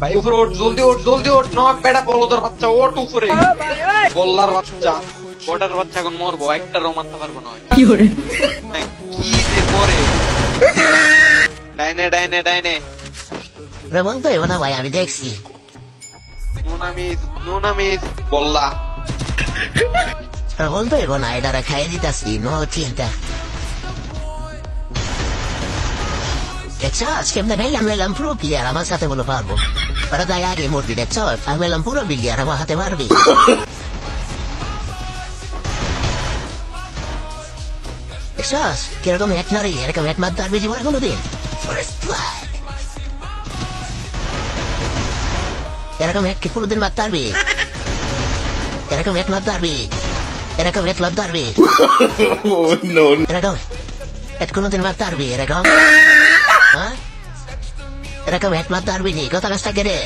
ভাই উপরে ওঠ, জলদি ওঠ, জলদি ওঠ, নক বেটা বলদের বাচ্চা, ওঠ উপরে। বল্লার বাচ্চা, বটার বাচ্চা এখন মরবো, একটারও মারতে পারবো না। কি যে করে ডাইনে ডাইনে ডাইনে বলতো না ভাই, আমি দেখছি নুনামিস বল্লা বলতো না, এটা খাইয়ে দিতেছি। নো চিন্তা, দেখছো আজকে আমি এলাম পুরো প্লেয়ার, আমার সাথে বলে পারবো। ওরা তাই আগে মরবি, দেখছো আমি এলাম পুরো প্লেয়ার, আমার হাতে মারবি। দেখছো কিরকম এক নারী, এরকম এক মার দাঁড়বে জীবনে কোনোদিন। এরকম এক কোনোদিন মার দাঁড়বি, এরকম এক মার দাঁড়বি, এরকম এক মার দাঁড়বি, এরকম এক কোনোদিন মার দাঁড়বি, এরকম এরকম এক মার দাঁড়বি নি, কথা কাজটা কেড়ে